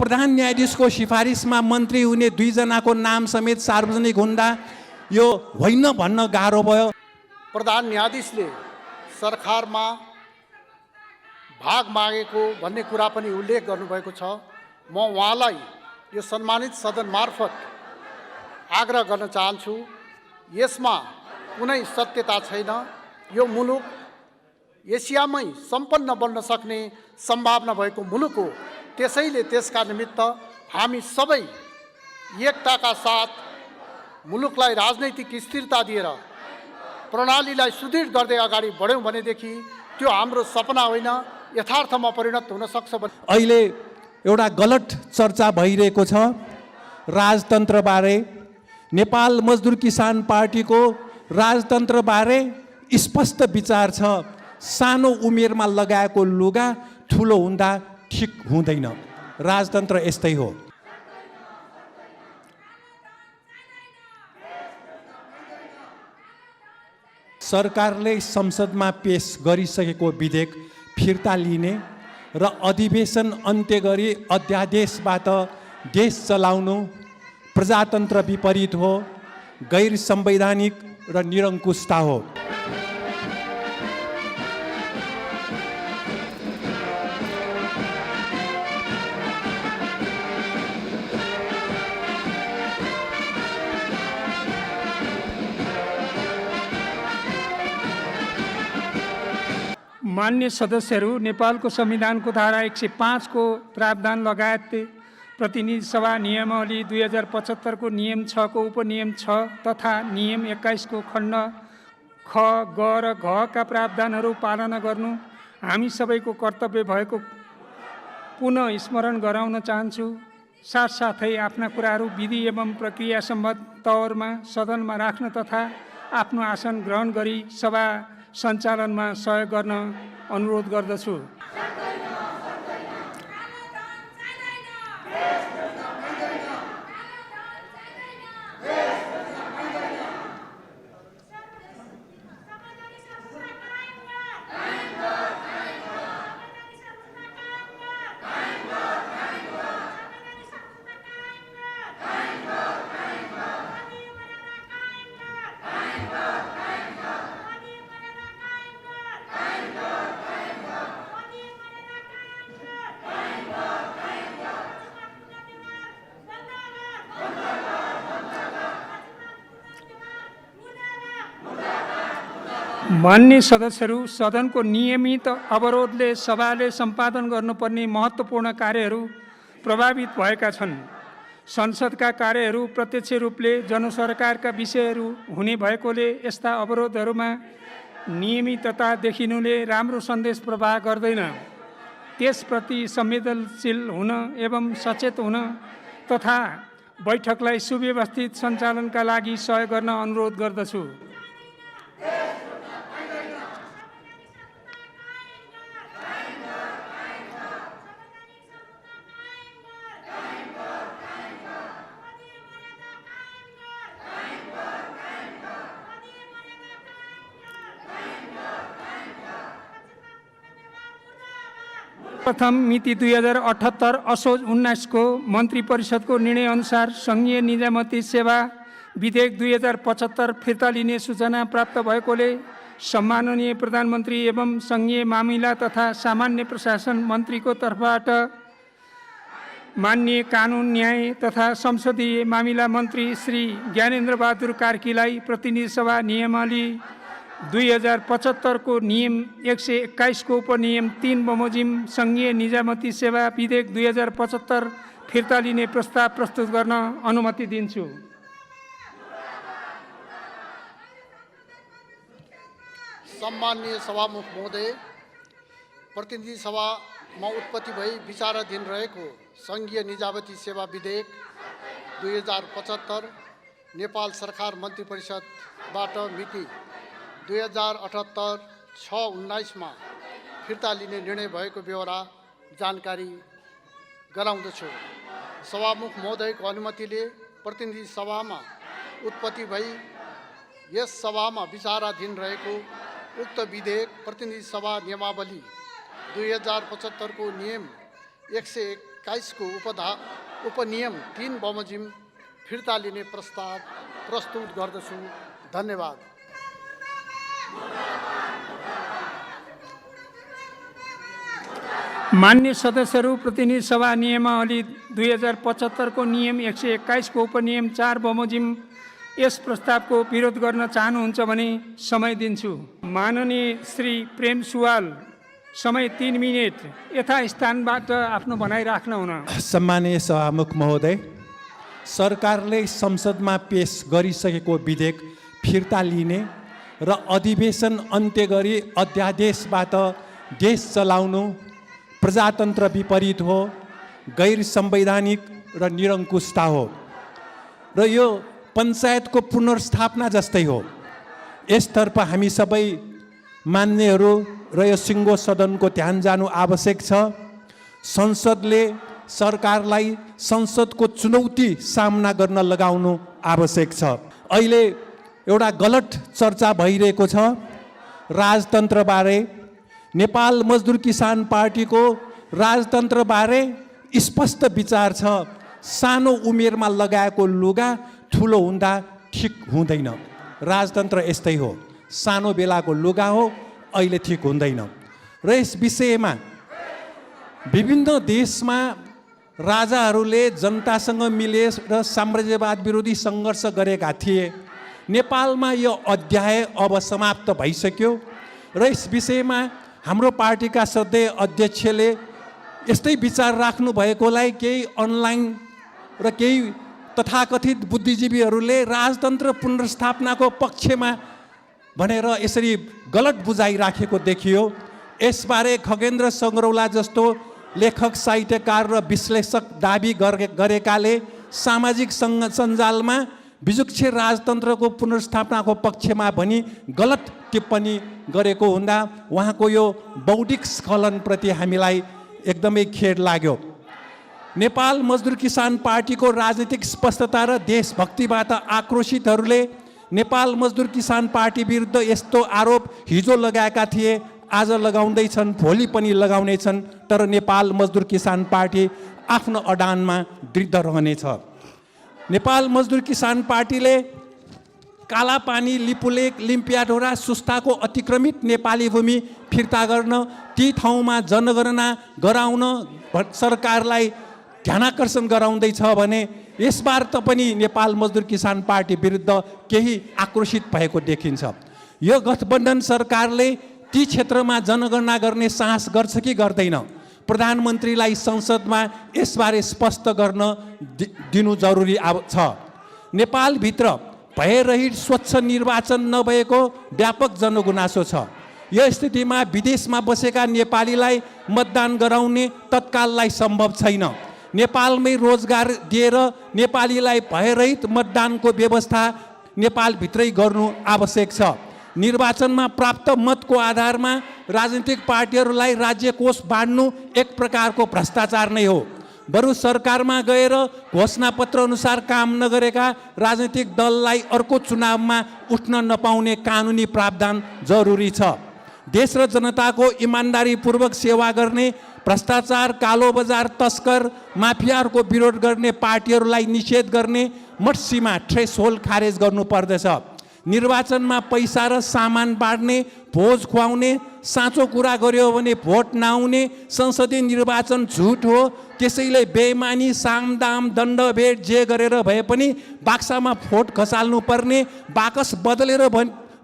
प्रधान न्यायाधीशको सिफारिसमा मन्त्री हुने 2 जनाको नाम समेत सार्वजनिक हुँदा यो होइन भन्न गाह्रो भयो। प्रधान न्यायाधीशले सरकारमा भाग मागेको भन्ने कुरा पनि उल्लेख गर्नुभएको छ। म उहाँलाई यो सम्मानित सदन मार्फत आग्रह गर्न चाहन्छु, यसमा कुनै सत्यता छैन। यो मुलुक एसियामै सम्पन्न बन्न सक्ने सम्भावना भएको मुलुक हो। त्यसैले त्यसका निमित्त हामी सबै एकताका साथ मुलुकलाई राजनैतिक स्थिरता दिएर प्रणालीलाई सुदृढ गर्दै अगाडि बढ्यौँ भनेदेखि त्यो हाम्रो सपना होइन, यथार्थमा परिणत हुन सक्छ। अहिले एउटा गलत चर्चा भइरहेको छ राजतन्त्रबारे। नेपाल मजदुर किसान पार्टीको राजतन्त्रबारे स्पष्ट विचार छ। सानो उमेरमा लगाएको लुगा ठुलो हुँदा ठिक हुँदैन। राजतन्त्र यस्तै हो। सरकारले संसदमा पेश गरिसकेको विधेयक फिर्ता लिने र अधिवेशन अन्त्य गरी अध्यादेशबाट देश चलाउनु प्रजातन्त्र विपरीत हो, गैर संवैधानिक र निरङ्कुशता हो। मान्य सदस्यहरू, नेपालको संविधानको धारा 105 को प्रावधान लगायत प्रतिनिधि सभा नियमावली 2075 को नियम 6 को उपनियम 6 तथा नियम 21 को खण्ड ख, ग र घ का प्रावधानहरू पालना गर्नु हामी सबैको कर्तव्य भएको पुनः स्मरण गराउन चाहन्छु। साथसाथै आफ्ना कुराहरू विधि एवं प्रक्रिया सम्बद्ध तौरमा सदनमा राख्न तथा आफ्नो आसन ग्रहण गरी सभा सञ्चालनमा सहयोग गर्न अनुरोध गर्दछु। मान्य सदस्यहरू, सदनको नियमित अवरोधले सभाले सम्पादन गर्नुपर्ने महत्त्वपूर्ण कार्यहरू प्रभावित भएका छन्। संसदका कार्यहरू प्रत्यक्ष रूपले जनसरकारका विषयहरू हुने भएकोले यस्ता अवरोधहरूमा नियमितता देखिनुले राम्रो सन्देश प्रवाह गर्दैन। त्यसप्रति संवेदनशील हुन एवं सचेत हुन तथा बैठकलाई सुव्यवस्थित सञ्चालनका लागि सहयोग गर्न अनुरोध गर्दछु। प्रथम मिति 2078 असोज 19 को मन्त्री परिषदको निर्णय अनुसार संघीय निजामती सेवा विधेयक 2075 फिर्ता लिने सूचना प्राप्त भएकोले सम्माननीय प्रधानमन्त्री एवं संघीय मामिला तथा सामान्य प्रशासन मन्त्रीको तर्फबाट माननीय कानुन न्याय तथा संसदीय मामिला मन्त्री श्री ज्ञानेन्द्र बहादुर कार्कीलाई प्रतिनिधि सभा नियमावली 2075 को नियम 121 को उपनियम 3 बमोजिम संघीय निजामती सेवा विधेयक 2075 फिर्ता लिने प्रस्ताव प्रस्तुत गर्न अनुमति दिन्छु। सम्माननीय सभामुख महोदय, प्रतिनिधि सभामा उत्पत्ति भई विचाराधीन रहेको संघीय निजामती सेवा विधेयक 2075 नेपाल सरकार मन्त्री परिषदबाट मिति 2078/6/19 मा फिर्ता लिने निर्णय भएको बेहोरा जानकारी गराउँदछु। सभामुख महोदयको अनुमतिले प्रतिनिधि सभामा उत्पत्ति भई यस सभामा विचाराधीन रहेको उक्त विधेयक प्रतिनिधि सभा नियमावली 2075 को नियम 121 21 को उपनियम 3 बमोजिम फिर्ता लिने प्रस्ताव प्रस्तुत गर्दछु। धन्यवाद। मान्य सदस्यहरू, प्रतिनिधि सभा नियमावली 2075 को नियम 121 को उपनियम 4 बमोजिम यस प्रस्तावको विरोध गर्न चाहनुहुन्छ भने समय दिन्छु। माननीय श्री प्रेम सुवाल, समय 3 मिनेट। यथास्थानबाट आफ्नो भनाइ राख्न हुन। सम्माननीय सभामुख महोदय, सरकारले संसदमा पेश गरिसकेको विधेयक फिर्ता लिने र अधिवेशन अन्त्य गरी अध्यादेशबाट देश चलाउनु प्रजातन्त्र विपरीत हो, गैर संवैधानिक र निरङ्कुशता हो र यो पञ्चायतको पुनर्स्थापना जस्तै हो। यसतर्फ हामी सबै मान्यहरू र यो सिङ्गो सदनको ध्यान जानु आवश्यक छ। संसदले सरकारलाई संसदको चुनौती सामना गर्न लगाउनु आवश्यक छ। अहिले एउटा गलत चर्चा भइरहेको छ राजतन्त्रबारे। नेपाल मजदुर किसान पार्टीको राजतन्त्रबारे स्पष्ट विचार छ। सानो उमेरमा लगाएको लुगा ठुलो हुँदा ठिक हुँदैन। राजतन्त्र यस्तै हो, सानो बेलाको लुगा हो, अहिले ठिक हुँदैन। र यस विषयमा विभिन्न देशमा राजाहरूले जनतासँग मिलेर साम्राज्यवाद विरोधी सङ्घर्ष गरेका थिए। नेपालमा यो अध्याय अब समाप्त भइसक्यो र यस विषयमा हाम्रो पार्टीका श्रद्धेय अध्यक्षले यस्तै विचार राख्नु भएकोलाई केही अनलाइन र केही तथाकथित बुद्धिजीवीहरूले राजतन्त्र पुनर्स्थापनाको पक्षमा भनेर यसरी गलत बुझाइ राखेको देखियो। यसबारे खगेन्द्र सङ्ग्रौला जस्तो लेखक, साहित्यकार र विश्लेषक दाबी गरेकाले सामाजिक सञ्जालमा विजुक्षे राजतन्त्रको पुनर्स्थापनाको पक्षमा भनी गलत टिप्पणी गरेको हुँदा उहाँको यो बौद्धिक स्खलनप्रति हामीलाई एकदमै खेद लाग्यो। नेपाल मजदुर किसान पार्टीको राजनीतिक स्पष्टता र देशभक्तिबाट आक्रोशितहरूले नेपाल मजदुर किसान पार्टी विरुद्ध यस्तो आरोप हिजो लगाएका थिए, आज लगाउँदैछन्, भोलि पनि लगाउनेछन्। तर नेपाल मजदुर किसान पार्टी आफ्नो अडानमा दृढ रहनेछ। नेपाल मजदुर किसान पार्टीले कालापानी, लिपुलेक, लिम्पियाढोरा, सुस्ताको अतिक्रमित नेपाली भूमि फिर्ता गर्न, ती ठाउँमा जनगणना गराउन सरकारलाई ध्यानाकर्षण गराउँदैछ भने यसबार त पनि नेपाल मजदुर किसान पार्टी विरुद्ध केही आक्रोशित भएको देखिन्छ। यो गठबन्धन सरकारले ती क्षेत्रमा जनगणना गर्ने साहस गर्छ कि गर्दैन? प्रधानमन्त्रीलाई संसदमा यसबारे स्पष्ट गर्न दिनु जरुरी छ। नेपालभित्र भयरहित स्वच्छ निर्वाचन नभएको व्यापक जनगुनासो छ। यो स्थितिमा विदेशमा बसेका नेपालीलाई मतदान गराउने तत्काललाई सम्भव छैन। नेपालमै रोजगार दिएर नेपालीलाई भयरहित मतदानको व्यवस्था नेपालभित्रै गर्नु आवश्यक छ। निर्वाचनमा प्राप्त मतको आधारमा राजनीतिक पार्टीहरूलाई राज्य कोष बाँड्नु एक प्रकारको भ्रष्टाचार नै हो। बरु सरकारमा गएर घोषणापत्र अनुसार काम नगरेका राजनीतिक दललाई अर्को चुनावमा उठ्न नपाउने कानुनी प्रावधान जरुरी छ। देश र जनताको इमान्दारीपूर्वक सेवा गर्ने, भ्रष्टाचार, कालो बजार, तस्कर, माफियाहरूको विरोध गर्ने पार्टीहरूलाई निषेध गर्ने मर्सीमा थ्रेसहोल्ड खारेज गर्नुपर्दछ। निर्वाचनमा पैसा र सामान बाँड्ने, भोज खुवाउने, साँचो कुरा गर्यो भने भोट नआउने संसदीय निर्वाचन झुट हो। त्यसैले बेइमानी, सामदाम, दण्ड भेट जे गरेर भए पनि बाक्सामा भोट खसाल्नु पर्ने, बाकस बदलेर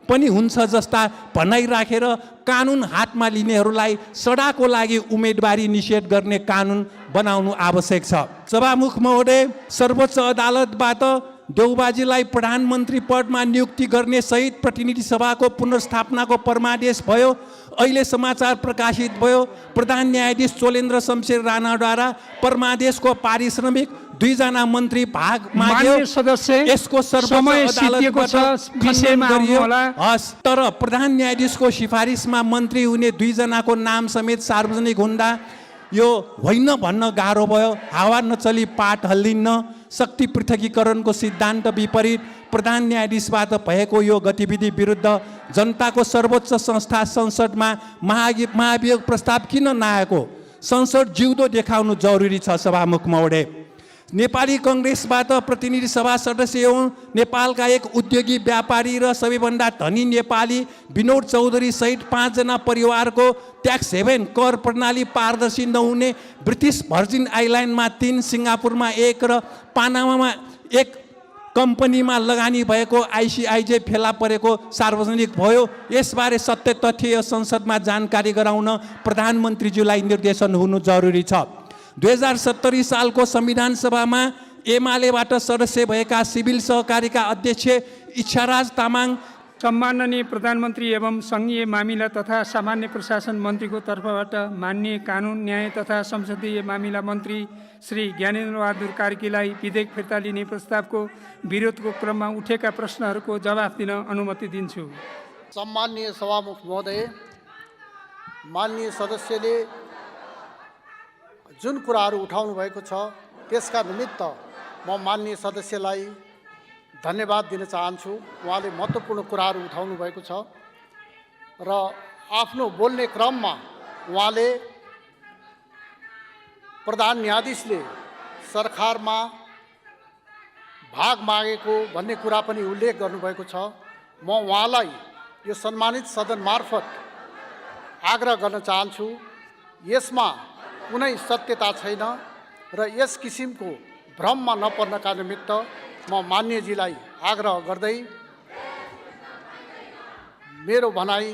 पनि हुन्छ जस्ता भनाइ राखेर कानुन हातमा लिनेहरूलाई सडाको लागि उम्मेदवारी निषेध गर्ने कानुन बनाउनु आवश्यक छ। सभामुख महोदय, सर्वोच्च अदालतबाट देउबाजीलाई प्रधानमन्त्री पदमा नियुक्ति गर्ने सहित प्रतिनिधि सभाको पुनर्स्थापनाको परमादेश भयो। अहिले समाचार प्रकाशित भयो, प्रधान न्यायाधीश चोलेन्द्र शमशेर राणाद्वारा परमादेशको पारिश्रमिक 2 जना मन्त्री भाग माग्यो। यसको सर्वोच्च अदालतबाट खण्डन गरियो। तर प्रधान न्यायाधीशको सिफारिसमा मन्त्री हुने 2 जनाको नाम समेत सार्वजनिक हुँदा यो होइन भन्न गाह्रो भयो। हावा नचली पाट हल्लिन्न। शक्ति पृथकीकरणको सिद्धान्त विपरीत प्रधान न्यायाधीशबाट भएको यो गतिविधि विरुद्ध जनताको सर्वोच्च संस्था संसदमा महाभियोग प्रस्ताव किन नआएको? संसद जिउँदो देखाउनु जरुरी छ। सभामुख महोदय, नेपाली कङ्ग्रेसबाट प्रतिनिधि सभा सदस्य एवं नेपालका एक उद्योगी व्यापारी र सबैभन्दा धनी नेपाली विनोद चौधरी सहित 5 जना परिवारको ट्याक्स हेभन कर प्रणाली पारदर्शी नहुने ब्रिटिस भर्जिन आइल्यान्डमा 3, सिङ्गापुरमा 1 र पानामामा 1 कम्पनीमा लगानी भएको आइसिआइजे फेला परेको सार्वजनिक भयो। यसबारे सत्य तथ्य संसदमा जानकारी गराउन प्रधानमन्त्रीज्यूलाई निर्देशन हुनु जरुरी छ। 2070 सालको संविधान सभामा एमालेबाट सदस्य भएका सिभिल सहकारीका अध्यक्ष इच्छाराज तामाङ, सम्माननीय प्रधानमन्त्री एवं सङ्घीय मामिला तथा सामान्य प्रशासन मन्त्रीको तर्फबाट माननीय कानुन न्याय तथा संसदीय मामिला मन्त्री श्री ज्ञानेन्द्र बहादुर कार्कीलाई विधेयक फिर्ता लिने प्रस्तावको विरोधको क्रममा उठेका प्रश्नहरूको जवाफ दिन अनुमति दिन्छु। सम्माननीय सभामुख महोदय, माननीय सदस्यले जुन कुराहरू उठाउनु भएको छ त्यसका निमित्त म माननीय सदस्यलाई धन्यवाद दिन चाहन्छु। उहाँले महत्त्वपूर्ण कुराहरू उठाउनु भएको छ र आफ्नो बोल्ने क्रममा उहाँले प्रधान न्यायाधीशले सरकारमा भाग मागेको भन्ने कुरा पनि उल्लेख गर्नुभएको छ। म उहाँलाई यो सम्मानित सदन मार्फत आग्रह गर्न चाहन्छु, यसमा कुनै सत्यता छैन र यस किसिमको भ्रममा नपर्नका निमित्त म मान्यजीलाई आग्रह गर्दै मेरो भनाइ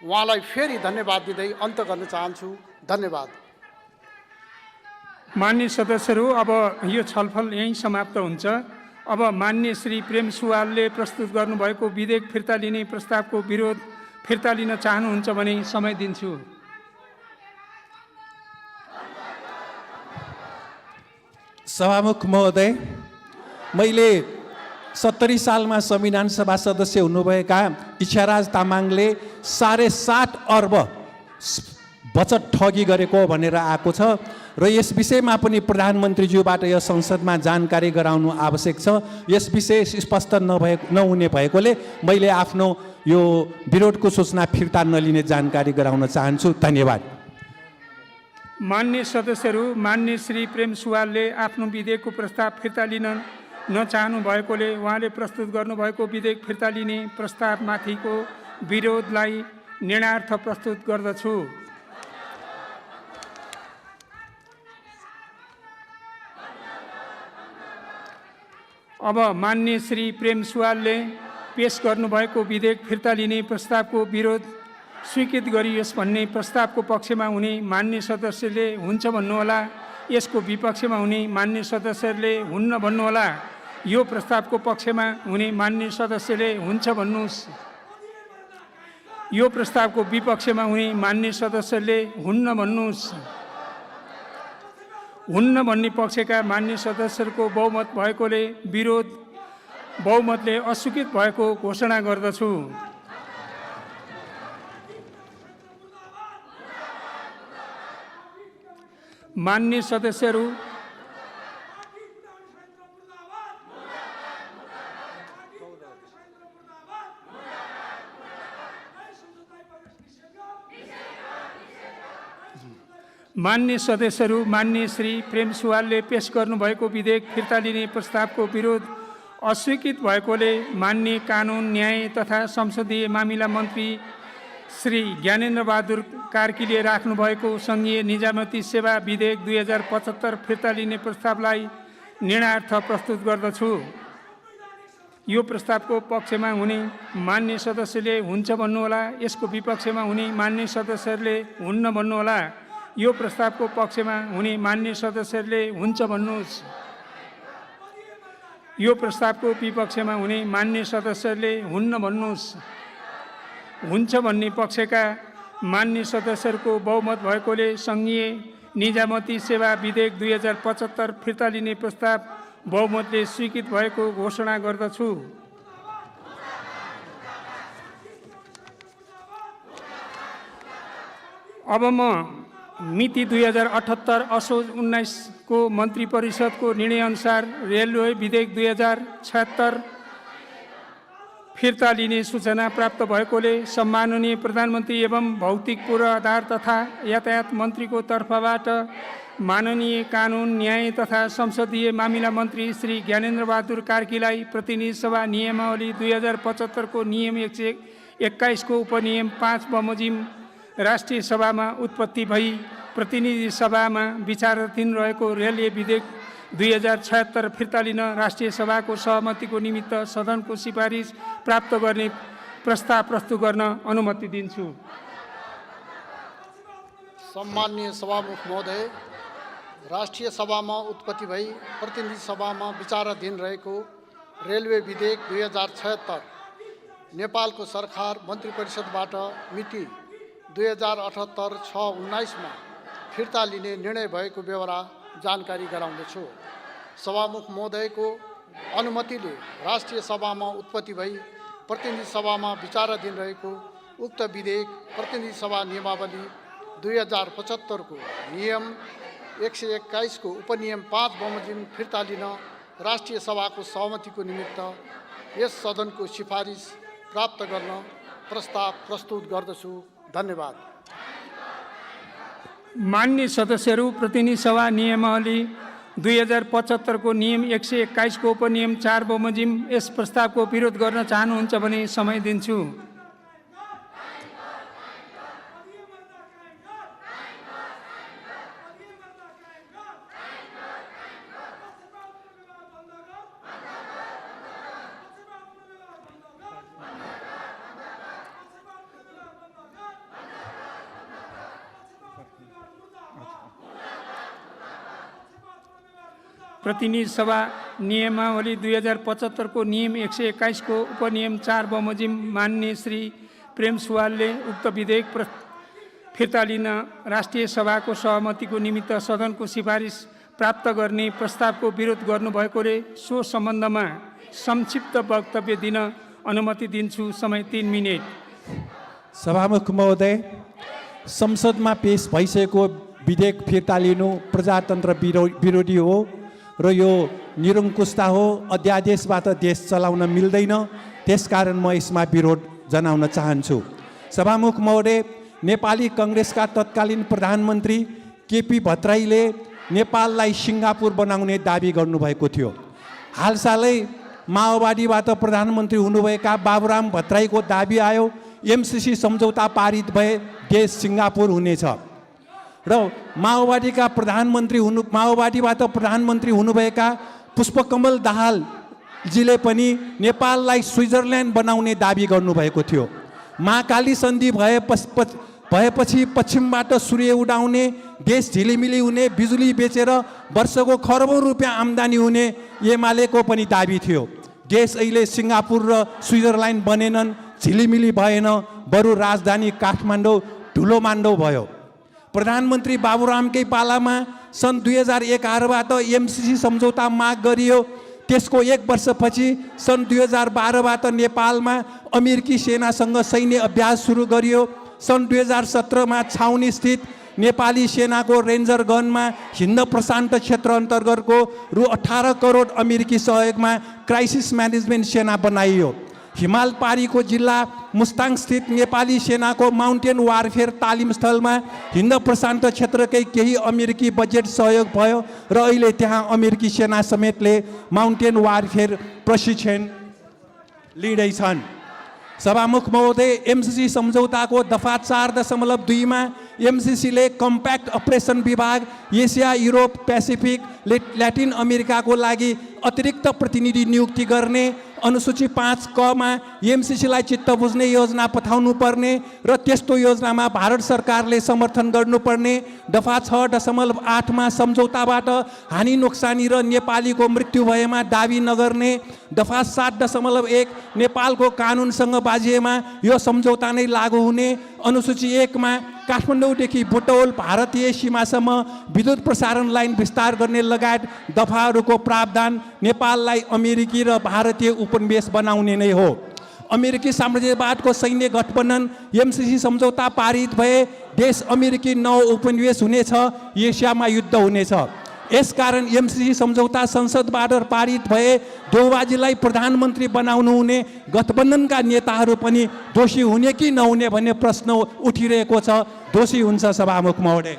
उहाँलाई फेरि धन्यवाद दिँदै अन्त गर्न चाहन्छु। धन्यवाद। मान्य सदस्यहरू, अब यो छलफल यहीँ समाप्त हुन्छ। अब मान्य श्री प्रेम सुवालले प्रस्तुत गर्नुभएको विधेयक फिर्ता लिने प्रस्तावको विरोध फिर्ता लिन चाहनुहुन्छ भने समय दिन्छु। सभामुख महोदय, मैले 70 सालमा संविधान सभा सदस्य हुनुभएका इच्छाराज तामाङले 7.5 अर्ब बचत ठगी गरेको भनेर आएको छ र यस विषयमा पनि प्रधानमन्त्रीज्यूबाट यो संसदमा जानकारी गराउनु आवश्यक छ। यस विषय स्पष्ट नहुने भएकोले मैले आफ्नो यो विरोधको सूचना फिर्ता नलिने जानकारी गराउन चाहन्छु। धन्यवाद। मान्य सदस्यहरू, मान्य श्री प्रेम सुवालले आफ्नो विधेयकको प्रस्ताव फिर्ता लिन नचाहनु भएकोले उहाँले प्रस्तुत गर्नुभएको विधेयक फिर्ता लिने प्रस्तावमाथिको विरोधलाई निर्णयार्थ प्रस्तुत गर्दछु। अब मान्य श्री प्रेम सुवालले पेश गर्नुभएको विधेयक फिर्ता लिने प्रस्तावको विरोध स्वीकृत गरियोस् भन्ने प्रस्तावको पक्षमा हुने मान्य सदस्यले हुन्छ भन्नुहोला, यसको विपक्षमा हुने मान्य सदस्यले हुन्न भन्नुहोला। यो प्रस्तावको पक्षमा हुने मान्य सदस्यले हुन्छ भन्नुहोस्। यो प्रस्तावको विपक्षमा हुने मान्य सदस्यले हुन्न भन्नुहोस्। हुन्न भन्ने पक्षका मान्य सदस्यहरूको बहुमत भएकोले विरोध बहुमतले अस्वीकृत भएको घोषणा गर्दछु। मान्य सदस्यहरू, मान्य श्री प्रेम सुवालले पेश गर्नुभएको विधेयक फिर्ता लिने प्रस्तावको विरोध अस्वीकृत भएकोले मान्य कानुन न्याय तथा संसदीय मामिला मन्त्री श्री ज्ञानेन्द्र बहादुर कार्कीले राख्नुभएको सङ्घीय निजामती सेवा विधेयक 2075 फिर्ता लिने प्रस्तावलाई निर्णयार्थ प्रस्तुत गर्दछु। यो प्रस्तावको पक्षमा हुने मान्य सदस्यले हुन्छ भन्नुहोला, यसको विपक्षमा हुने मान्य सदस्यहरूले हुन्न भन्नुहोला। यो प्रस्तावको पक्षमा हुने मान्य सदस्यहरूले हुन्छ भन्नुहोस्। यो प्रस्तावको विपक्षमा हुने मान्य सदस्यहरूले हुन्न भन्नुहोस्। हुन्छ भन्ने पक्षका मान्य सदस्यहरूको बहुमत भएकोले सङ्घीय निजामती सेवा विधेयक 2075 फिर्ता लिने प्रस्ताव बहुमतले स्वीकृत भएको घोषणा गर्दछु। अब म मिति 2078 असोज 19 को मन्त्री परिषदको निर्णयअनुसार रेलवे विधेयक 2076 फिर्ता लिने सूचना प्राप्त भएकोले सम्माननीय प्रधानमन्त्री एवं भौतिक पूर्वाधार तथा यातायात मन्त्रीको तर्फबाट माननीय कानुन न्याय तथा संसदीय मामिला मन्त्री श्री ज्ञानेन्द्र बहादुर कार्कीलाई प्रतिनिधि सभा नियमावली 2075 को नियम 121 को उपनियम 5 बमोजिम राष्ट्रिय सभामा उत्पत्ति भई प्रतिनिधि सभामा विचाराधीन रहेको रेलवे विधेयक 2076 फिर्ता लिन राष्ट्रिय सभाको सहमतिको निमित्त सदनको सिफारिस प्राप्त गर्ने प्रस्ताव प्रस्तुत गर्न अनुमति दिन्छु। सम्माननीय सभामुख महोदय, राष्ट्रिय सभामा उत्पत्ति भई प्रतिनिधि सभामा विचाराधीन रहेको रेलवे विधेयक 2076 नेपालको सरकार मन्त्री परिषदबाट मिति 2078/6/19 मा फिर्ता लिने निर्णय भएको बेहोरा जानकारी गराउँदछु। सभामुख महोदयको अनुमतिले राष्ट्रिय सभामा उत्पत्ति भई प्रतिनिधि सभामा विचाराधीन रहेको उक्त विधेयक प्रतिनिधि सभा नियमावली 2075 को नियम 121 को उपनियम 5 बमोजिम फिर्ता लिन राष्ट्रिय सभाको सहमतिको निमित्त यस सदनको सिफारिस प्राप्त गर्न प्रस्ताव प्रस्तुत गर्दछु। धन्यवाद। मान्य सदस्यहरू, प्रतिनिधि सभा नियमावली 2075 को नियम 121 को उपनियम 4 बमोजिम यस प्रस्तावको विरोध गर्न चाहनुहुन्छ भने समय दिन्छु। प्रतिनिधि सभा नियमावली 2075 को नियम 121 को उपनियम 4 बमोजिम मान्य श्री प्रेम सुवालले उक्त विधेयक फिर्ता लिन राष्ट्रिय सभाको सहमतिको निमित्त सदनको सिफारिस प्राप्त गर्ने प्रस्तावको विरोध गर्नुभएकोले सो सम्बन्धमा संक्षिप्त वक्तव्य दिन अनुमति दिन्छु। समय 3 मिनेट। सभामुख महोदय, संसदमा पेश भइसकेको विधेयक फिर्ता लिनु प्रजातन्त्र विरोधी हो र यो निरङ्कुशता हो। अध्यादेशबाट देश चलाउन मिल्दैन, त्यसकारण म यसमा विरोध जनाउन चाहन्छु। सभामुख महोदय, नेपाली कङ्ग्रेसका तत्कालीन प्रधानमन्त्री केपी भट्टराईले नेपाललाई सिङ्गापुर बनाउने दाबी गर्नुभएको थियो। हालसालै माओवादीबाट प्रधानमन्त्री हुनुभएका बाबुराम भट्टराईको दाबी आयो, एमसीसी सम्झौता पारित भए देश सिङ्गापुर हुनेछ र माओवादीबाट प्रधानमन्त्री हुनुभएका पुष्पकमल दाहालजीले पनि नेपाललाई स्विजरल्यान्ड बनाउने दाबी गर्नुभएको थियो। महाकाली सन्धि भएपछि पश्चिमबाट सूर्य उडाउने, देश झिलिमिली हुने, बिजुली बेचेर वर्षको खरबौँ रुपियाँ आम्दानी हुने एमालेको पनि दाबी थियो। देश अहिले सिङ्गापुर र स्विजरल्यान्ड बनेनन्, झिलिमिली भएन, बरु राजधानी काठमाडौँ ढुलोमाण्डो भयो। प्रधानमन्त्री बाबुरामकै पालामा सन् 2011बाट एमसीसी सम्झौता माग गरियो। त्यसको 1 वर्षपछि सन् 2012बाट नेपालमा अमेरिकी सेनासँग सैन्य अभ्यास सुरु गरियो। सन् 2017मा छाउनी स्थित नेपाली सेनाको रेन्जर गनमा हिन्द प्रशान्त क्षेत्र अन्तर्गतको रु 18 करोड अमेरिकी सहयोगमा क्राइसिस म्यानेजमेन्ट सेना बनाइयो। हिमाल पारीको जिल्ला मुस्ताङ स्थित नेपाली सेनाको माउन्टेन वारफेयर तालिम स्थलमा हिन्द प्रशान्त क्षेत्रकै केही अमेरिकी बजेट सहयोग भयो र अहिले त्यहाँ अमेरिकी सेना समेतले माउन्टेन वारफेयर प्रशिक्षण लिँदैछन्। सभामुख महोदय, एमसीसी सम्झौताको दफा 4.2 मा एमसीसीले कम्प्याक्ट अपरेसन विभाग एसिया, युरोप, पेसिफिक, ल्याटिन अमेरिकाको लागि अतिरिक्त प्रतिनिधि नियुक्ति गर्ने, अनुसूची 5 क मा एमसीसीलाई चित्त बुझ्ने योजना पठाउनु पर्ने र त्यस्तो योजनामा भारत सरकारले समर्थन गर्नुपर्ने, दफा 6.8 मा सम्झौताबाट हानि नोक्सानी र नेपालीको मृत्यु भएमा दाबी नगर्ने, दफा 7.1 नेपालको कानुनसँग बाजिएमा यो सम्झौता नै लागू हुने, अनुसूची 1 मा काठमाडौँदेखि बुटवल भारतीय सीमासम्म विद्युत प्रसारण लाइन विस्तार गर्ने लगायत दफाहरूको प्रावधान नेपाललाई अमेरिकी र भारतीय उपनिवेश बनाउने नै हो। अमेरिकी साम्राज्यवादको सैन्य गठबन्धन एमसीसी सम्झौता पारित भए देश अमेरिकी नव उपनिवेश हुनेछ, एसियामा युद्ध हुनेछ। यसकारण एमसिसी सम्झौता संसदबाट पारित भए देउबाजीलाई प्रधानमन्त्री बनाउनु हुने गठबन्धनका नेताहरू पनि दोषी हुने कि नहुने भन्ने प्रश्न उठिरहेको छ। दोषी हुन्छ सभामुख महोदय।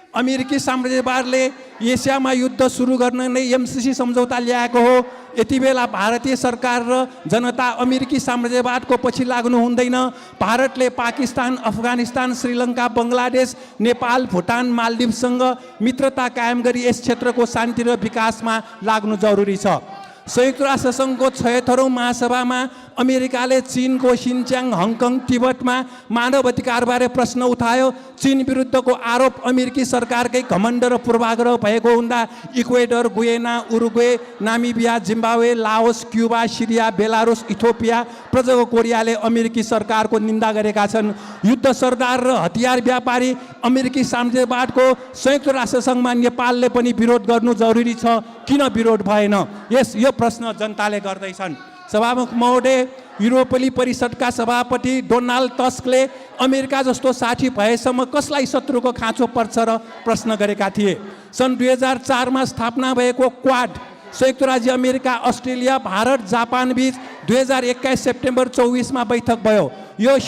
अमेरिकी साम्राज्यवादले एसियामा युद्ध सुरु गर्न नै एमसिसी सम्झौता ल्याएको हो। यति बेला भारतीय सरकार र जनता अमेरिकी साम्राज्यवादको पछि लाग्नु हुँदैन। भारतले पाकिस्तान, अफगानिस्तान, श्रीलङ्का, बङ्गलादेश, नेपाल, भुटान, मालदिभसँग मित्रता कायम गरी यस क्षेत्रको शान्ति र विकासमा लाग्नु जरुरी छ। संयुक्त राष्ट्र सङ्घको 76औं महासभामा अमेरिकाले चीनको सिन्च्याङ, हङकङ, तिब्बतमा मानवाधिकारबारे प्रश्न उठायो। चीन विरुद्धको आरोप अमेरिकी सरकारकै घमण्ड र पूर्वाग्रह भएको हुँदा Ecuador, Guyana, Uruguay, Namibia, Zimbabwe, Laos, Cuba, Syria, Belarus, Ethiopia, प्रजाको कोरियाले अमेरिकी सरकारको निन्दा गरेका छन्। युद्ध सरदार र हतियार व्यापारी अमेरिकी साम्राज्यवादको संयुक्त राष्ट्र सङ्घमा नेपालले पनि विरोध गर्नु जरुरी छ। किन विरोध भएन? यो प्रश्न जनताले गर्दैछन्। सभामुख महोदय, युरोपेली परिषदका सभापति डोनाल्ड टस्कले अमेरिका जस्तो साथी भएसम्म कसलाई शत्रुको खाँचो पर्छ र प्रश्न गरेका थिए। सन् 2004मा स्थापना भएको क्वाड संयुक्त राज्य अमेरिका, अस्ट्रेलिया, भारत, जापान बीच 2021 सेप्टेम्बर 24मा बैठक भयो। यो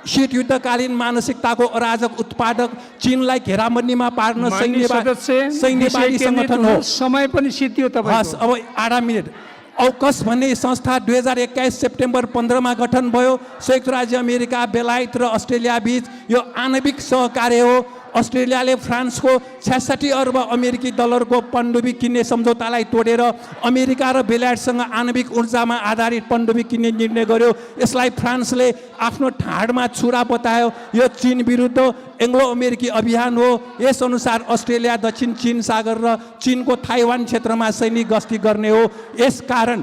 शीत युद्धकालीन मानसिकताको अराजक उत्पादक चीनलाई घेराबन्दीमा पार्न सैन्यवादी सङ्गठन हो। समय पनि सिद्धियो तपाईको। अब 8 मिनट। औकस भन्ने संस्था 2021 सेप्टेम्बर 15मा गठन भयो। संयुक्त राज्य अमेरिका, बेलायत र अस्ट्रेलिया बीच यो आणविक सहकार्य हो। अस्ट्रेलियाले फ्रान्सको 66 अर्ब अमेरिकी डलरको पनडुब्बी किन्ने सम्झौतालाई तोडेर अमेरिका र बेलायतसँग आणविक ऊर्जामा आधारित पनडुब्बी किन्ने निर्णय गर्यो। यसलाई फ्रान्सले आफ्नो ठाडमा छुरा बतायो। यो चीन विरुद्ध एङ्ग्लो अमेरिकी अभियान हो। यसअनुसार अस्ट्रेलिया दक्षिण चीन सागर र चीनको ताइवान क्षेत्रमा सैनिक गस्ती गर्ने हो। यसकारण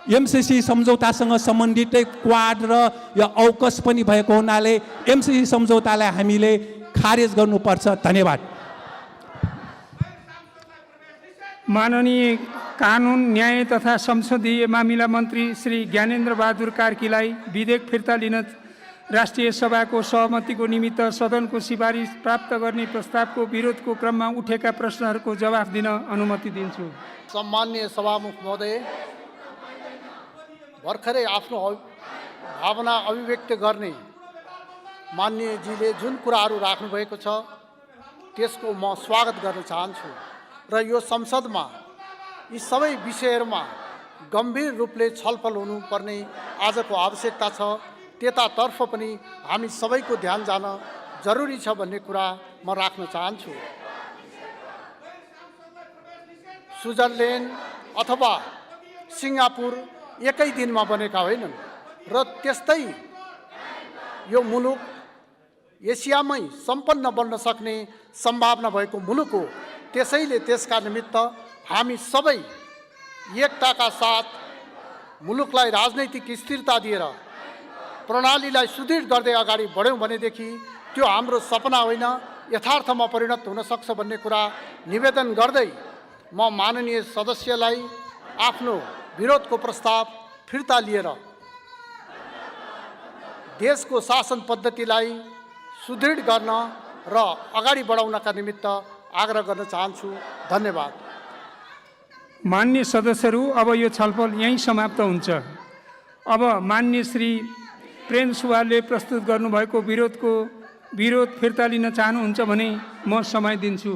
एमसिसी सम्झौतासँग सम्बन्धित क्वाड र यो औकस पनि भएको हुनाले एमसिसी सम्झौतालाई हामीले खारेज गर्नुपर्छ। धन्यवाद। माननीय कानुन, न्याय तथा संसदीय मामिला मन्त्री श्री ज्ञानेन्द्र बहादुर कार्कीलाई विधेयक फिर्ता लिन राष्ट्रिय सभाको सहमतिको निमित्त सदनको सिफारिस प्राप्त गर्ने प्रस्तावको विरोधको क्रममा उठेका प्रश्नहरूको जवाफ दिन अनुमति दिन्छु। सम्माननीय सभामुख महोदय, भर्खरै आफ्नो भावना अभिव्यक्त गर्ने माननीयजीले जुन कुराहरू राख्नुभएको छ त्यसको म स्वागत गर्न चाहन्छु र यो संसदमा यी सबै विषयहरूमा गम्भीर रूपले छलफल हुनुपर्ने आजको आवश्यकता छ। त्यतातर्फ पनि हामी सबैको ध्यान जान जरुरी छ भन्ने कुरा म राख्न चाहन्छु। स्विजरल्यान्ड अथवा सिङ्गापुर एकै दिनमा बनेका होइनन् र त्यस्तै यो मुलुक एसियामै सम्पन्न बन्न सक्ने सम्भावना भएको मुलुक हो। त्यसैले त्यसका निमित्त हामी सबै एकताका साथ मुलुकलाई राजनैतिक स्थिरता दिएर प्रणालीलाई सुदृढ गर्दै अगाडि बढ्यौँ भनेदेखि त्यो हाम्रो सपना होइन, यथार्थमा परिणत हुन सक्छ भन्ने कुरा निवेदन गर्दै म माननीय सदस्यलाई आफ्नो विरोधको प्रस्ताव फिर्ता लिएर देशको शासन पद्धतिलाई सुदृढ गर्न र अगाडि बढाउनका निमित्त आग्रह गर्न चाहन्छु। धन्यवाद। मान्य सदस्यहरू, अब यो छलफल यहीँ समाप्त हुन्छ। अब मान्य श्री प्रेम सुवालले प्रस्तुत गर्नुभएको विरोध फिर्ता लिन चाहनुहुन्छ भने म समय दिन्छु।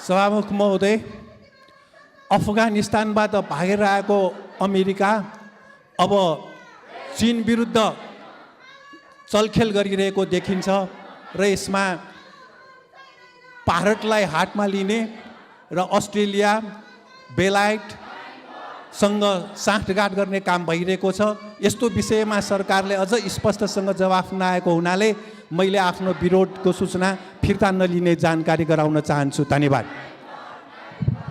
सभामुख महोदय, अफगानिस्तानबाट भागेर आएको अमेरिका अब चीन विरुद्ध चलखेल गरिरहेको देखिन्छ र यसमा भारतलाई हातमा लिने र अस्ट्रेलिया, बेलायतसँग साँठगाँठ गर्ने काम भइरहेको छ। यस्तो विषयमा सरकारले अझ स्पष्टसँग जवाफ नआएको हुनाले मैले आफ्नो विरोधको सूचना फिर्ता नलिने जानकारी गराउन चाहन्छु। धन्यवाद।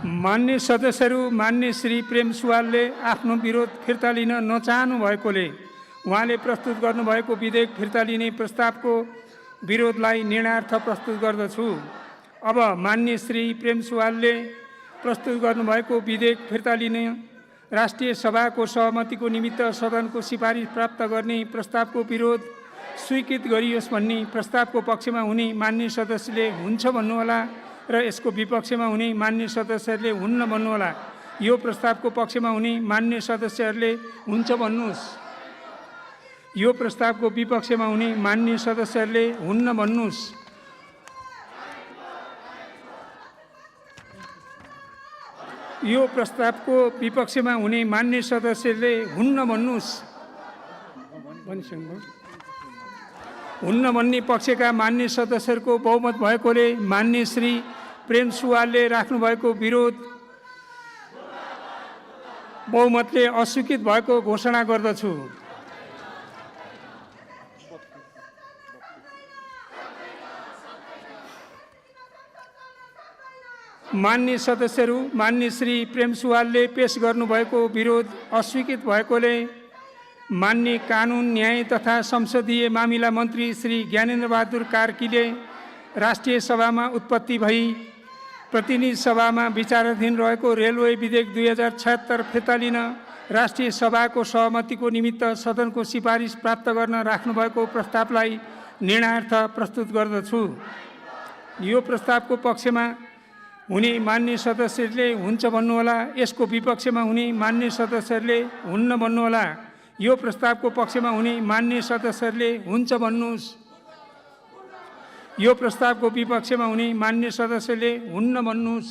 मान्य सदस्यहरू, मान्य श्री प्रेम सुवालले आफ्नो विरोध फिर्ता लिन नचाहनु भएकोले उहाँले प्रस्तुत गर्नुभएको विधेयक फिर्ता लिने प्रस्तावको विरोधलाई निर्णयार्थ प्रस्तुत गर्दछु। अब मान्य श्री प्रेम सुवालले प्रस्तुत गर्नुभएको विधेयक फिर्ता लिने राष्ट्रिय सभाको सहमतिको निमित्त सदनको सिफारिस प्राप्त गर्ने प्रस्तावको विरोध स्वीकृत गरियोस् भन्ने प्रस्तावको पक्षमा हुने मान्य सदस्यले हुन्छ भन्नुहोला र यसको विपक्षमा हुने मान्य सदस्यहरूले हुन्न भन्नुहोला। यो प्रस्तावको पक्षमा हुने मान्य सदस्यहरूले हुन्छ भन्नुहोस्। यो प्रस्तावको विपक्षमा हुने मान्य सदस्यहरूले हुन्न भन्नुहोस्। यो प्रस्तावको विपक्षमा हुने मान्य सदस्यले हुन्न भन्नुहोस्। हुन्न भन्ने पक्षका मान्य सदस्यहरूको बहुमत भएकोले मान्य श्री प्रेम सुवालले राख्नुभएको विरोध बहुमतले अस्वीकृत भएको घोषणा गर्दछु। मान्य सदस्यहरू, मान्य श्री प्रेम सुवालले पेश गर्नुभएको विरोध अस्वीकृत भएकोले मान्य कानुन, न्याय तथा संसदीय मामिला मन्त्री श्री ज्ञानेन्द्र बहादुर कार्कीले राष्ट्रिय सभामा उत्पत्ति भई प्रतिनिधि सभामा विचाराधीन रहेको रेलवे विधेयक 2076 फिर्ता लिन राष्ट्रिय सभाको सहमतिको निमित्त सदनको सिफारिस प्राप्त गर्न राख्नुभएको प्रस्तावलाई निर्णयार्थ प्रस्तुत गर्दछु। यो प्रस्तावको पक्षमा हुने मान्य सदस्यहरूले हुन्छ भन्नुहोला। यसको विपक्षमा हुने मान्य सदस्यहरूले हुन्न भन्नुहोला। यो प्रस्तावको पक्षमा हुने मान्य सदस्यहरूले हुन्छ भन्नुहोस्। यो प्रस्तावको विपक्षमा हुने मान्य सदस्यले हुन्न भन्नुहोस्।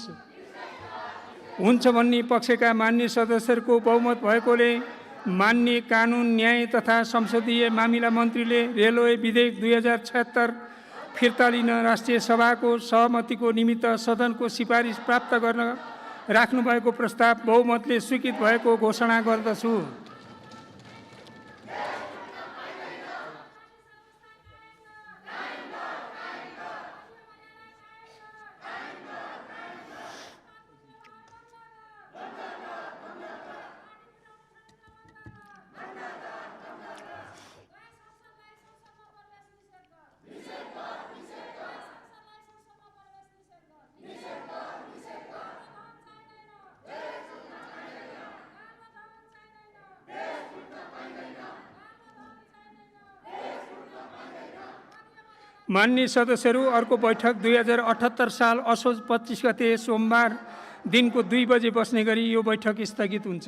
हुन्छ भन्ने पक्षका मान्य सदस्यहरूको बहुमत भएकोले मान्य कानुन, न्याय तथा संसदीय मामिला मन्त्रीले रेलवे विधेयक 2076 फिर्ता लिन राष्ट्रिय सभाको सहमतिको निमित्त सदनको सिफारिस प्राप्त गर्न राख्नुभएको प्रस्ताव बहुमतले स्वीकृत भएको घोषणा गर्दछु। मान्य सदस्यहरू, अर्को बैठक 2078 साल असोज 25 गते सोमबार दिनको 2 बजे बस्ने गरी यो बैठक स्थगित हुन्छ।